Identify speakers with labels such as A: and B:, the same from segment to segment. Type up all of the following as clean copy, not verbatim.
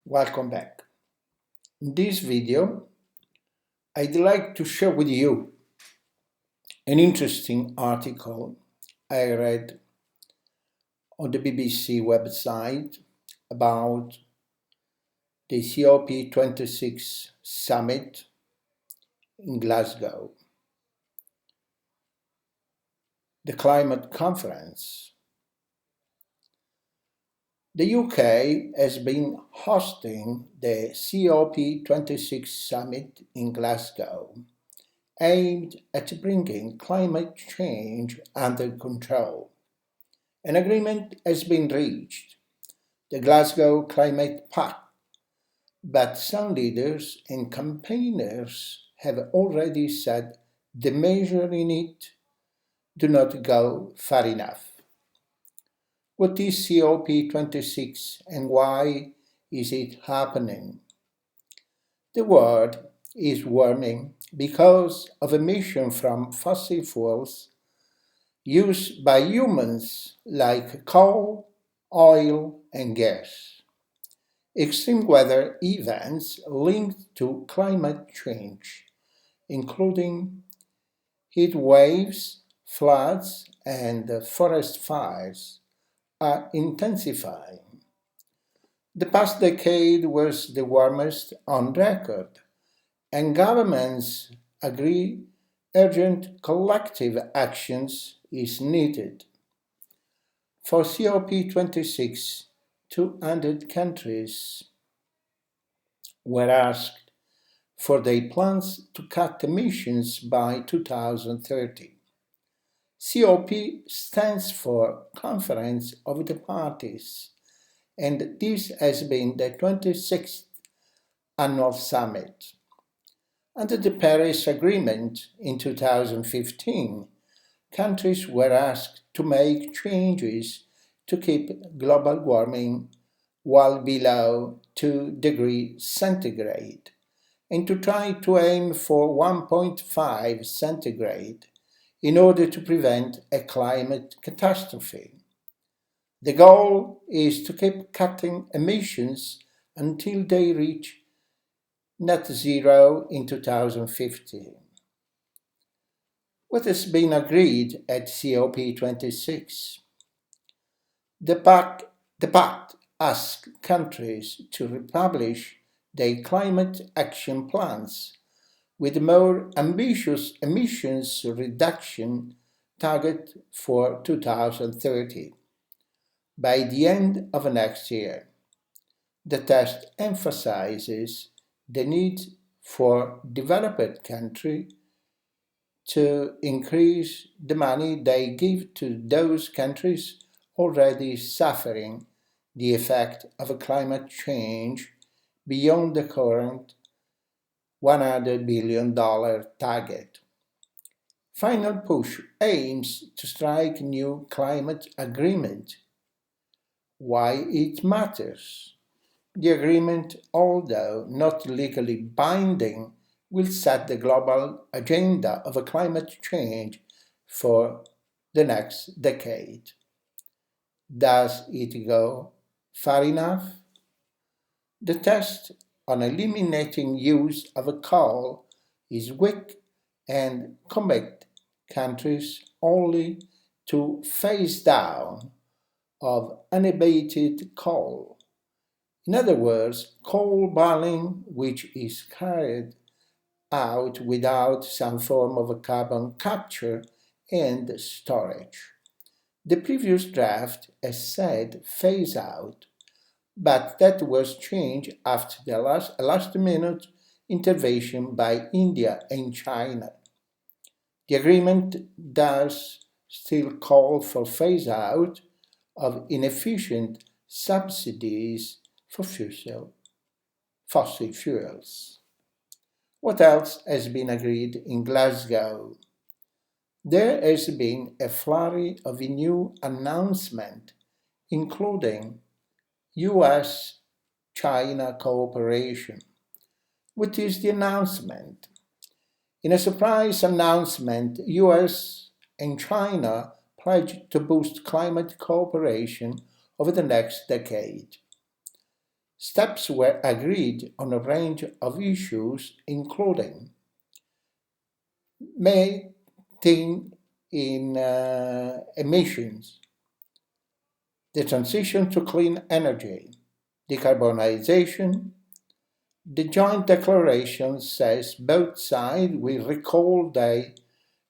A: Welcome back. In this video, I'd like to share with you an interesting article I read on the BBC website about the COP26 summit in Glasgow, the climate conference. The UK has been hosting the COP26 summit in Glasgow, aimed at bringing climate change under control. An agreement has been reached, the Glasgow Climate Pact, but some leaders and campaigners have already said the measures in it do not go far enough. What is COP26 and why is it happening? The world is warming because of emissions from fossil fuels used by humans like coal, oil, and gas. Extreme weather events linked to climate change, including heat waves, floods, and forest fires, are intensifying. The past decade was the warmest on record, and governments agree urgent collective actions is needed. For COP26, 200 countries were asked for their plans to cut emissions by 2030. COP stands for Conference of the Parties, and this has been the 26th annual summit. Under the Paris Agreement in 2015, countries were asked to make changes to keep global warming well below 2 degrees centigrade and to try to aim for 1.5 centigrade in order to prevent a climate catastrophe. The goal is to keep cutting emissions until they reach net zero in 2050. What has been agreed at COP26? The pact asks countries to republish their climate action plans with more ambitious emissions reduction target for 2030 by the end of next year. The text emphasizes the need for developed countries to increase the money they give to those countries already suffering the effect of climate change beyond the current $100 billion target. Final push aims to strike new climate agreement. Why it matters? The agreement, although not legally binding, will set the global agenda of climate change for the next decade. Does it go far enough? The text on eliminating use of coal is weak and commit countries only to phase down of unabated coal. In other words, coal burning which is carried out without some form of carbon capture and storage. The previous draft has said phase out, but that was changed after the last-minute intervention by India and China. The agreement does still call for phase out of inefficient subsidies for fossil fuels. What else has been agreed in Glasgow? There has been a flurry of new announcements, including US-China cooperation. What is the announcement? In a surprise announcement, US and China pledged to boost climate cooperation over the next decade. Steps were agreed on a range of issues, including methane in emissions, the transition to clean energy, decarbonization. The joint declaration says both sides will recall their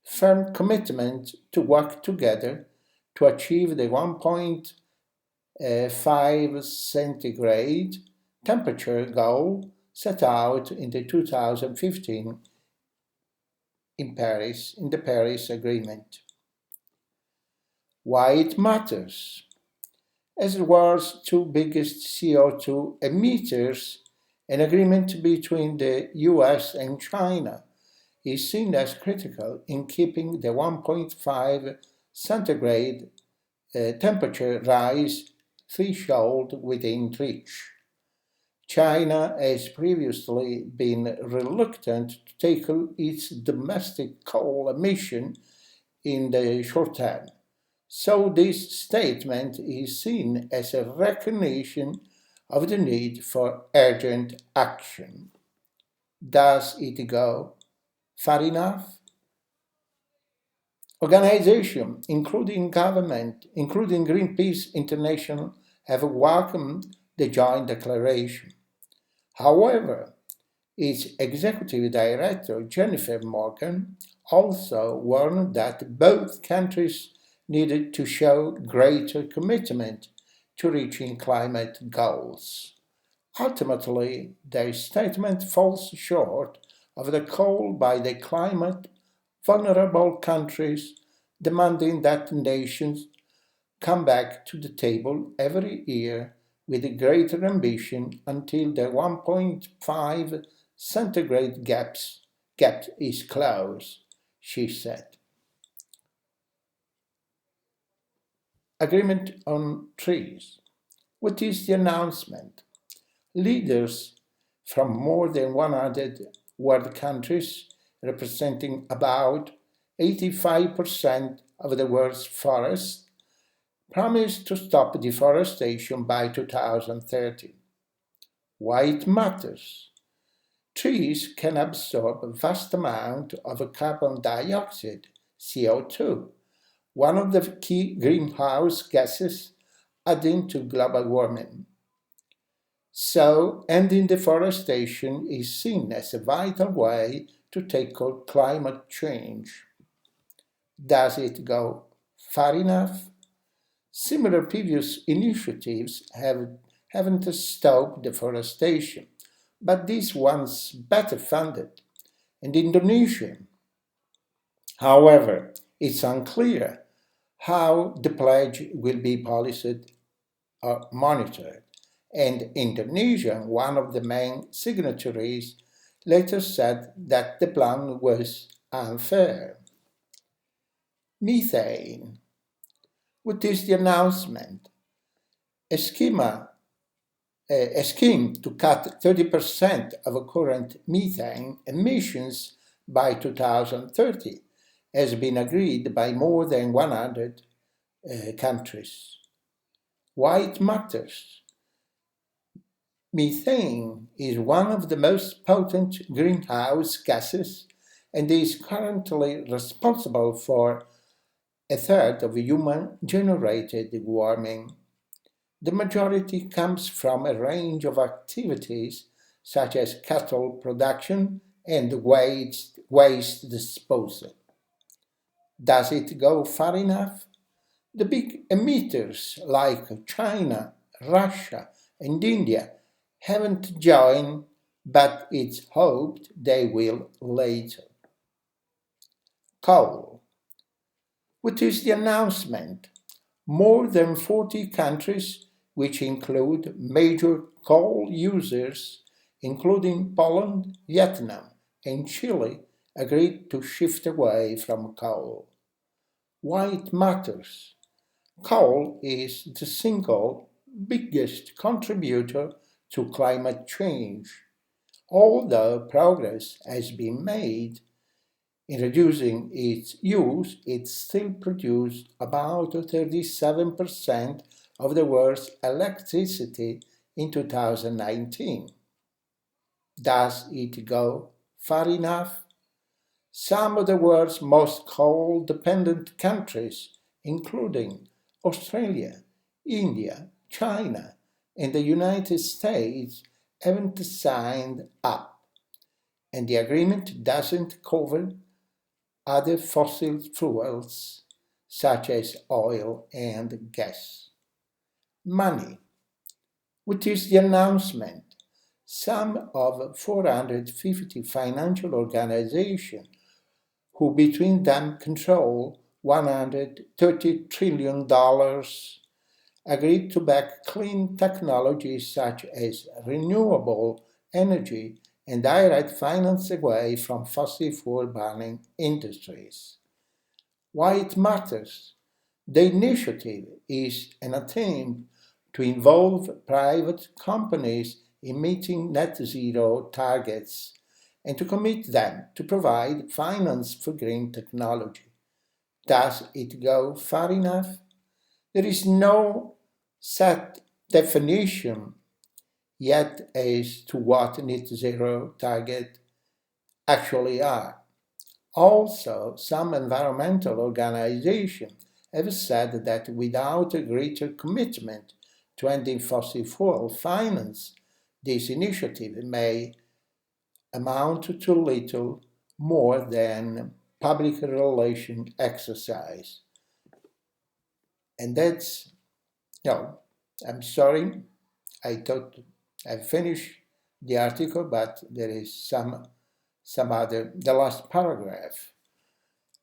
A: firm commitment to work together to achieve the 1.5 centigrade temperature goal set out in the 2015 in the Paris Agreement. Why it matters? As the world's two biggest CO2 emitters, an agreement between the US and China is seen as critical in keeping the 1.5 centigrade temperature rise threshold within reach. China has previously been reluctant to tackle its domestic coal emission in the short term, so this statement is seen as a recognition of the need for urgent action. Does it go far enough? Organizations, including government, including Greenpeace International, have welcomed the joint declaration. However, its executive director, Jennifer Morgan, also warned that both countries needed to show greater commitment to reaching climate goals. Ultimately, their statement falls short of the call by the climate vulnerable countries demanding that nations come back to the table every year with greater ambition until the 1.5 centigrade gap is closed, she said. Agreement on trees. What is the announcement? Leaders from more than 100 world countries, representing about 85% of the world's forests, promised to stop deforestation by 2030. Why it matters? Trees can absorb a vast amount of carbon dioxide, CO2, one of the key greenhouse gases adding to global warming. So, ending deforestation is seen as a vital way to tackle climate change. Does it go far enough? Similar previous initiatives haven't stopped deforestation, but this one's better funded. And Indonesia, however, it's unclear how the pledge will be policed or monitored. And Indonesia, one of the main signatories, later said that the plan was unfair. Methane. What is the announcement? A scheme to cut 30% of current methane emissions by 2030 has been agreed by more than 100 countries. Why it matters? Methane is one of the most potent greenhouse gases and is currently responsible for a third of human-generated warming. The majority comes from a range of activities such as cattle production and waste disposal. Does it go far enough? The big emitters like China, Russia, and India haven't joined, but it's hoped they will later. Coal. What is the announcement? More than 40 countries, which include major coal users, including Poland, Vietnam, and Chile, agreed to shift away from coal. Why it matters? Coal is the single biggest contributor to climate change. Although progress has been made in reducing its use, it still produces about 37% of the world's electricity in 2019. Does it go far enough? Some of the world's most coal-dependent countries, including Australia, India, China, and the United States, haven't signed up, and the agreement doesn't cover other fossil fuels such as oil and gas. Money. Which is the announcement. Some of 450 financial organizations who between them control $130 trillion agreed to back clean technologies such as renewable energy and direct finance away from fossil fuel burning industries. Why it matters? The initiative is an attempt to involve private companies in meeting net zero targets and to commit them to provide finance for green technology. Does it go far enough? There is no set definition yet as to what net zero targets actually are. Also, some environmental organizations have said that without a greater commitment to ending fossil fuel finance, this initiative may amount to little more than public relation exercise. And that's, no, I'm sorry, I thought I finished the article, but there is some other, the last paragraph.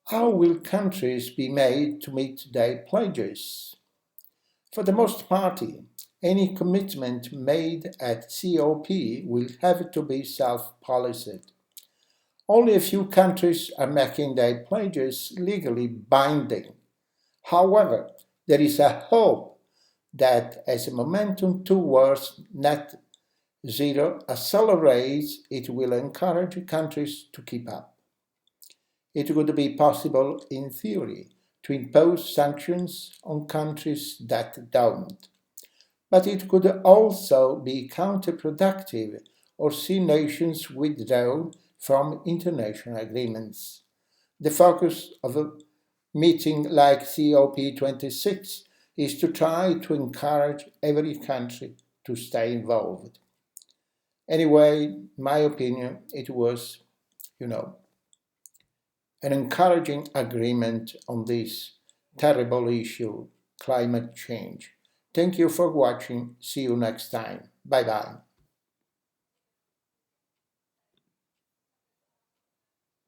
A: How will countries be made to meet their pledges? For the most part, any commitment made at COP will have to be self-policed. Only a few countries are making their pledges legally binding. However, there is a hope that as the momentum towards net zero accelerates, it will encourage countries to keep up. It would be possible, in theory, to impose sanctions on countries that don't. But it could also be counterproductive or see nations withdraw from international agreements. The focus of a meeting like COP26 is to try to encourage every country to stay involved. Anyway, in my opinion, it was, an encouraging agreement on this terrible issue, climate change. Thank you for watching. See you next time. Bye-bye.